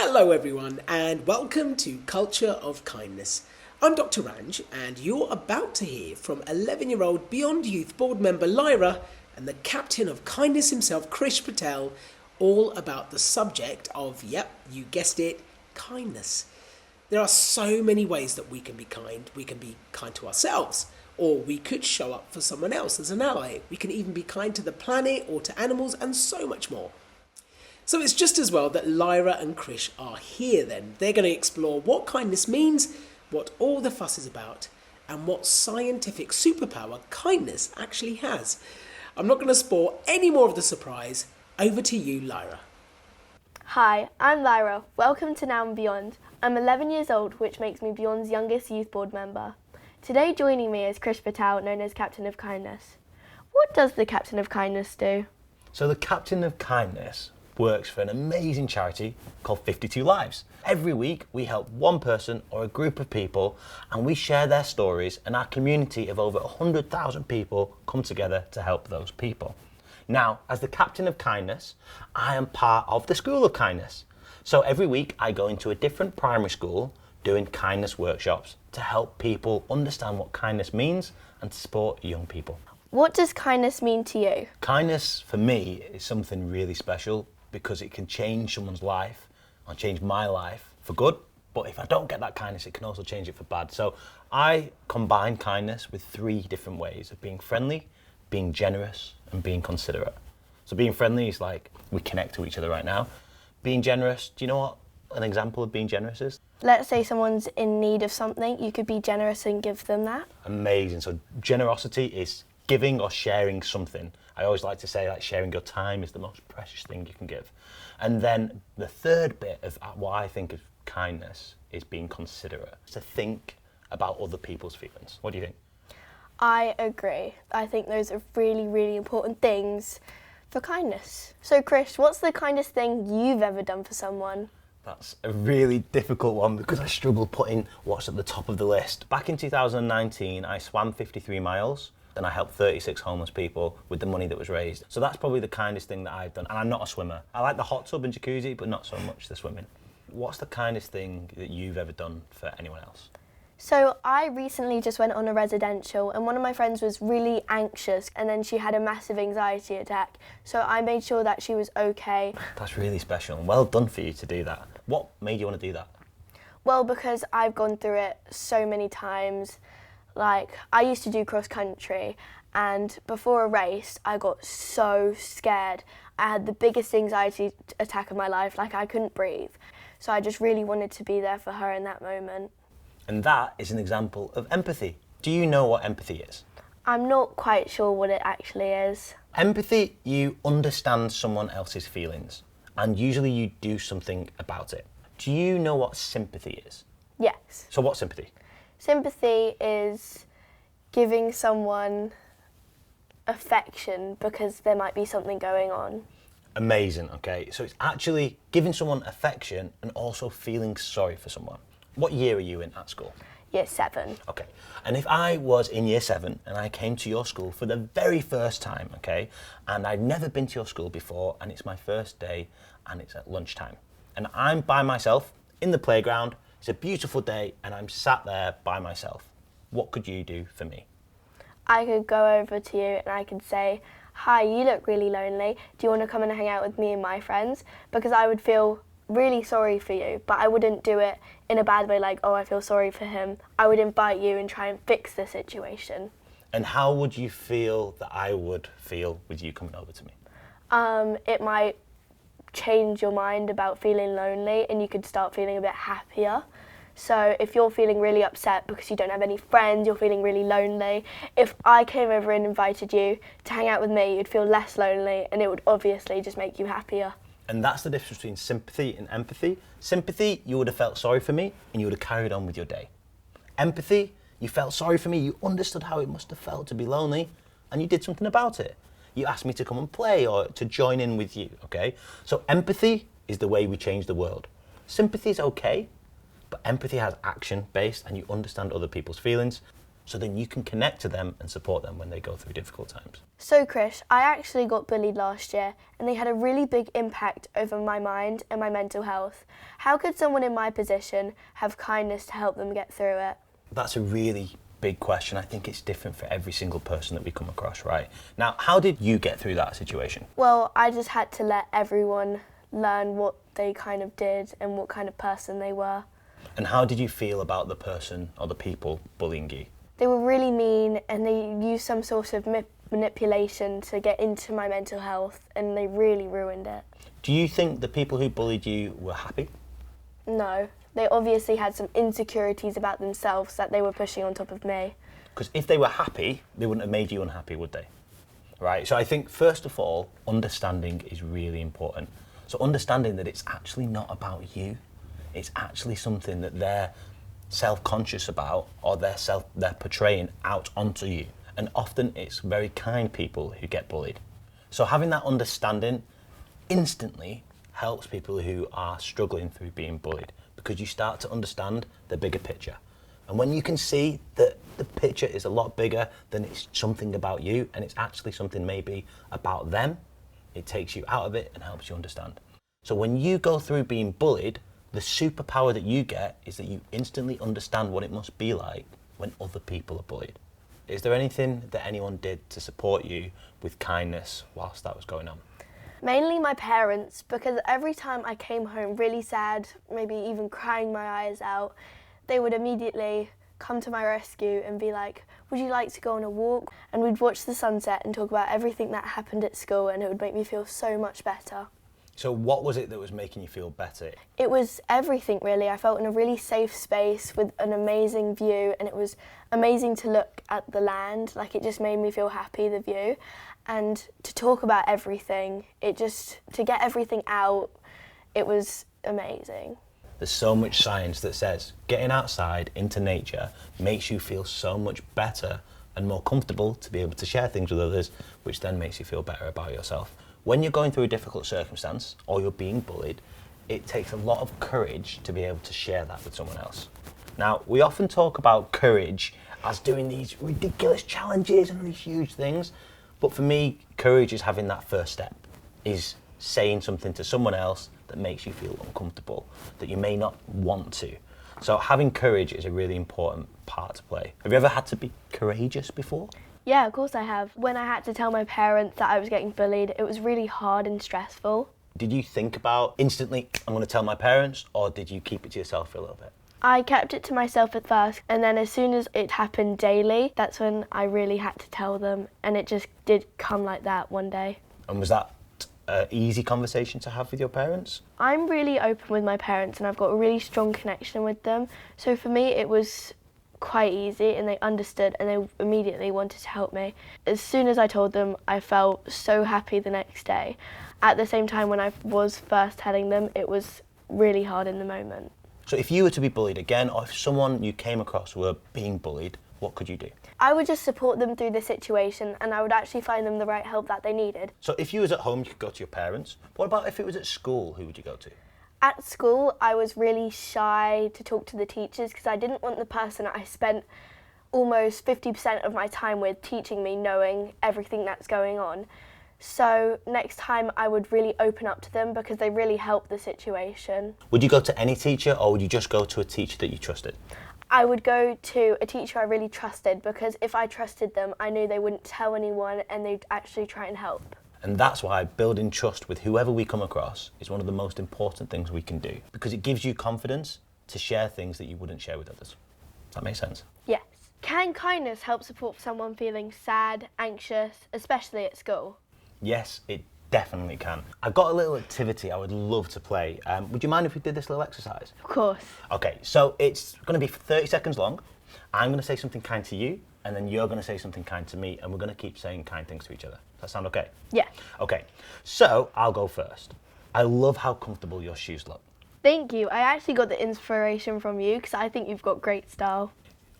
Hello everyone and welcome to Culture of Kindness. I'm Dr. Ranj and you're about to hear from 11-year-old Beyond Youth board member Lyra and the captain of kindness himself, Krish Patel, all about the subject of, yep, you guessed it, kindness. There are so many ways that we can be kind. We can be kind to ourselves, or we could show up for someone else as an ally. We can even be kind to the planet or to animals and so much more. So it's just as well that Lyra and Krish are here then. They're going to explore what kindness means, what all the fuss is about, and what scientific superpower kindness actually has. I'm not going to spoil any more of the surprise. Over to you, Lyra. Hi, I'm Lyra. Welcome to Now and Beyond. I'm 11 years old, which makes me Beyond's youngest youth board member. Today joining me is Krish Patel, known as Captain of Kindness. What does the Captain of Kindness do? So the Captain of Kindness works for an amazing charity called 52 Lives. Every week we help one person or a group of people and we share their stories, and our community of over 100,000 people come together to help those people. Now, as the Captain of Kindness, I am part of the School of Kindness. So every week I go into a different primary school doing kindness workshops to help people understand what kindness means and to support young people. What does kindness mean to you? Kindness for me is something really special because it can change someone's life or change my life for good. But if I don't get that kindness, it can also change it for bad. So I combine kindness with 3 different ways of being friendly, being generous, and being considerate. So being friendly is like we connect to each other right now. Being generous, do you know what an example of being generous is? Let's say someone's in need of something, you could be generous and give them that. Amazing. So generosity is giving or sharing something. I always like to say, like, sharing your time is the most precious thing you can give. And then the third bit of what I think of kindness is being considerate, to think about other people's feelings. What do you think? I agree. I think those are really, really important things for kindness. So Krish, what's the kindest thing you've ever done for someone? That's a really difficult one because I struggle putting what's at the top of the list. Back in 2019, I swam 53 miles. And I helped 36 homeless people with the money that was raised. So that's probably the kindest thing that I've done. And I'm not a swimmer. I like the hot tub and jacuzzi, but not so much the swimming. What's the kindest thing that you've ever done for anyone else? So I recently just went on a residential and one of my friends was really anxious and then she had a massive anxiety attack. So I made sure that she was okay. That's really special and well done for you to do that. What made you want to do that? Well, because I've gone through it so many times. Like, I used to do cross country and before a race I got so scared. I had the biggest anxiety attack of my life, like I couldn't breathe. So I just really wanted to be there for her in that moment. And that is an example of empathy. Do you know what empathy is? I'm not quite sure what it actually is. Empathy, you understand someone else's feelings and usually you do something about it. Do you know what sympathy is? Yes. So what's sympathy? Sympathy is giving someone affection because there might be something going on. Amazing, okay. So it's actually giving someone affection and also feeling sorry for someone. What year are you in at school? Year 7. Okay. And if I was in year 7 and I came to your school for the very first time, okay, and I'd never been to your school before and it's my first day and it's at lunchtime and I'm by myself in the playground, it's a beautiful day and I'm sat there by myself. What could you do for me? I could go over to you and I could say, hi, you look really lonely. Do you want to come and hang out with me and my friends? Because I would feel really sorry for you, but I wouldn't do it in a bad way like, oh, I feel sorry for him. I would invite you and try and fix the situation. And how would you feel that I would feel with you coming over to me? It might change your mind about feeling lonely and you could start feeling a bit happier. So if you're feeling really upset because you don't have any friends, you're feeling really lonely, if I came over and invited you to hang out with me, you'd feel less lonely and it would obviously just make you happier. And that's the difference between sympathy and empathy. Sympathy, you would have felt sorry for me and you would have carried on with your day. Empathy, you felt sorry for me, you understood how it must have felt to be lonely and you did something about it. You asked me to come and play or to join in with you, okay? So empathy is the way we change the world. Sympathy is okay, but empathy has action based and you understand other people's feelings. so then you can connect to them and support them when they go through difficult times. So Krish, I actually got bullied last year and they had a really big impact over my mind and my mental health. How could someone in my position have kindness to help them get through it? That's a really big question. I think it's different for every single person that we come across, right? Now, how did you get through that situation? Well, I just had to let everyone learn what they kind of did and what kind of person they were. And how did you feel about the person or the people bullying you? They were really mean and they used some sort of manipulation to get into my mental health and they really ruined it. Do you think the people who bullied you were happy? No, they obviously had some insecurities about themselves that they were pushing on top of me. Because if they were happy, they wouldn't have made you unhappy, would they? Right, so I think first of all, understanding is really important. So understanding that it's actually not about you, it's actually something that they're self-conscious about or they're portraying out onto you. And often it's very kind people who get bullied. So having that understanding instantly helps people who are struggling through being bullied, because you start to understand the bigger picture. And when you can see that the picture is a lot bigger than it's something about you and it's actually something maybe about them, it takes you out of it and helps you understand. So when you go through being bullied, the superpower that you get is that you instantly understand what it must be like when other people are bullied. Is there anything that anyone did to support you with kindness whilst that was going on? Mainly my parents, because every time I came home really sad, maybe even crying my eyes out, they would immediately come to my rescue and be like, would you like to go on a walk? And we'd watch the sunset and talk about everything that happened at school, and it would make me feel so much better. So what was it that was making you feel better? It was everything really. I felt in a really safe space with an amazing view, and it was amazing to look at the land. Like, it just made me feel happy, the view. And to talk about everything, to get everything out, it was amazing. There's so much science that says getting outside into nature makes you feel so much better and more comfortable to be able to share things with others, which then makes you feel better about yourself. When you're going through a difficult circumstance or you're being bullied, it takes a lot of courage to be able to share that with someone else. Now, we often talk about courage as doing these ridiculous challenges and these huge things, but for me, courage is having that first step, is saying something to someone else that makes you feel uncomfortable, that you may not want to. So having courage is a really important part to play. Have you ever had to be courageous before? Yeah, of course I have. When I had to tell my parents that I was getting bullied, it was really hard and stressful. Did you think about instantly, I'm going to tell my parents, or did you keep it to yourself for a little bit? I kept it to myself at first, and then as soon as it happened daily, that's when I really had to tell them, and it just did come like that one day. And was that an easy conversation to have with your parents? I'm really open with my parents, and I've got a really strong connection with them. So for me, it was quite easy, and they understood, and they immediately wanted to help me. As soon as I told them, I felt so happy the next day. At the same time, when I was first telling them, it was really hard in the moment. So if you were to be bullied again, or if someone you came across were being bullied, what could you do? I would just support them through the situation, and I would actually find them the right help that they needed. So if you was at home, you could go to your parents. What about if it was at school? Who would you go to? At school, I was really shy to talk to the teachers because I didn't want the person I spent almost 50% of my time with teaching me knowing everything that's going on. So next time I would really open up to them because they really helped the situation. Would you go to any teacher, or would you just go to a teacher that you trusted? I would go to a teacher I really trusted, because if I trusted them, I knew they wouldn't tell anyone and they'd actually try and help. And that's why building trust with whoever we come across is one of the most important things we can do, because it gives you confidence to share things that you wouldn't share with others. Does that make sense? Yes. Can kindness help support someone feeling sad, anxious, especially at school? Yes, it definitely can. I've got a little activity I would love to play. Would you mind if we did this little exercise? Of course. Okay, so it's going to be 30 seconds long. I'm going to say something kind to you, and then you're going to say something kind to me, and we're going to keep saying kind things to each other. Does that sound okay? Yeah. Okay, so I'll go first. I love how comfortable your shoes look. Thank you. I actually got the inspiration from you because I think you've got great style.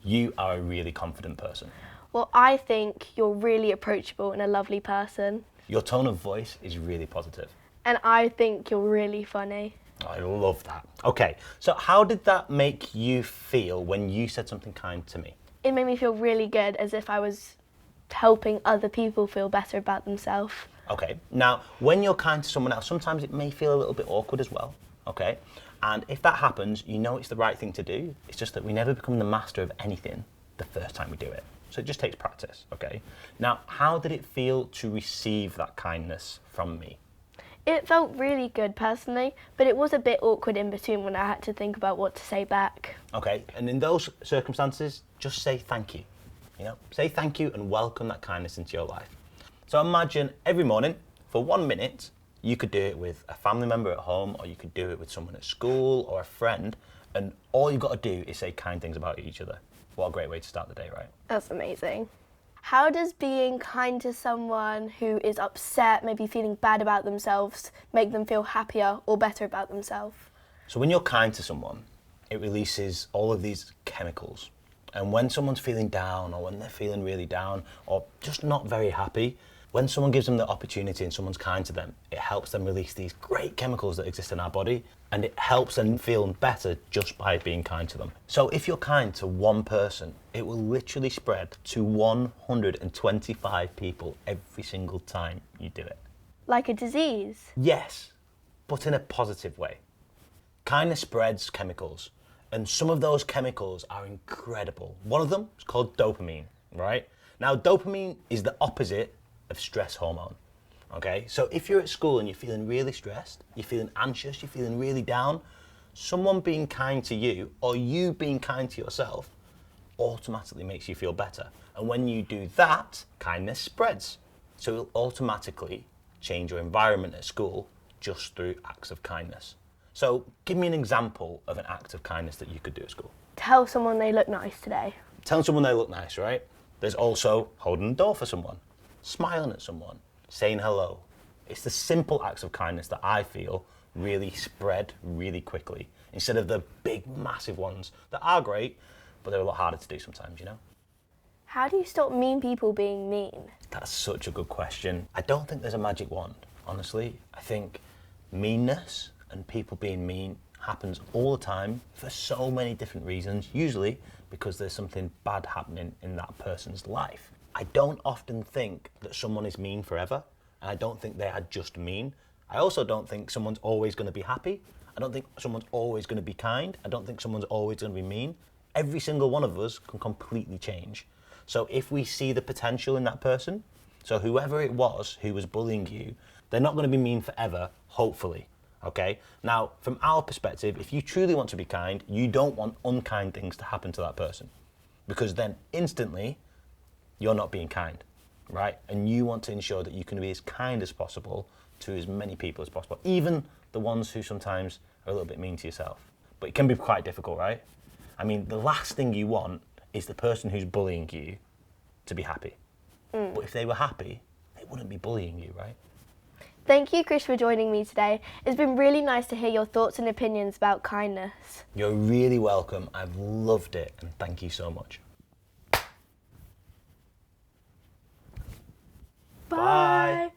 You are a really confident person. Well, I think you're really approachable and a lovely person. Your tone of voice is really positive. And I think you're really funny. I love that. Okay, so how did that make you feel when you said something kind to me? It made me feel really good, as if I was helping other people feel better about themselves. Okay, now when you're kind to someone else, sometimes it may feel a little bit awkward as well, okay? And if that happens, you know it's the right thing to do. It's just that we never become the master of anything the first time we do it. So it just takes practice, okay? Now, how did it feel to receive that kindness from me? It felt really good personally, but it was a bit awkward in between when I had to think about what to say back. Okay, and in those circumstances, just say thank you. You know, say thank you and welcome that kindness into your life. So imagine every morning, for 1 minute, you could do it with a family member at home, or you could do it with someone at school or a friend, and all you've got to do is say kind things about each other. What a great way to start the day, right? That's amazing. How does being kind to someone who is upset, maybe feeling bad about themselves, make them feel happier or better about themselves? So when you're kind to someone, it releases all of these chemicals. And when someone's feeling down, or when they're feeling really down, or just not very happy, when someone gives them the opportunity and someone's kind to them, it helps them release these great chemicals that exist in our body, and it helps them feel better just by being kind to them. So if you're kind to one person, it will literally spread to 125 people every single time you do it. Like a disease? Yes, but in a positive way. Kindness spreads chemicals, and some of those chemicals are incredible. One of them is called dopamine, right? Now, dopamine is the opposite of stress hormone, okay? So if you're at school and you're feeling really stressed, you're feeling anxious, you're feeling really down, someone being kind to you, or you being kind to yourself, automatically makes you feel better. And when you do that, kindness spreads. So it'll automatically change your environment at school just through acts of kindness. So give me an example of an act of kindness that you could do at school. Tell someone they look nice today. Telling someone they look nice, right? There's also holding the door for someone, smiling at someone, saying hello. It's the simple acts of kindness that I feel really spread really quickly, instead of the big, massive ones that are great, but they're a lot harder to do sometimes, you know? How do you stop mean people being mean? That's such a good question. I don't think there's a magic wand, honestly. I think meanness and people being mean happens all the time for so many different reasons, usually because there's something bad happening in that person's life. I don't often think that someone is mean forever, and I don't think they are just mean. I also don't think someone's always going to be happy. I don't think someone's always going to be kind. I don't think someone's always going to be mean. Every single one of us can completely change. So if we see the potential in that person, so whoever it was who was bullying you, they're not going to be mean forever, hopefully. Okay? Now, from our perspective, if you truly want to be kind, you don't want unkind things to happen to that person, because then instantly you're not being kind, right? And you want to ensure that you can be as kind as possible to as many people as possible, even the ones who sometimes are a little bit mean to yourself. But it can be quite difficult, right? I mean, the last thing you want is the person who's bullying you to be happy. But if they were happy, they wouldn't be bullying you, right? Thank you, Krish, for joining me today. It's been really nice to hear your thoughts and opinions about kindness. You're really welcome. I've loved it, and thank you so much. Bye.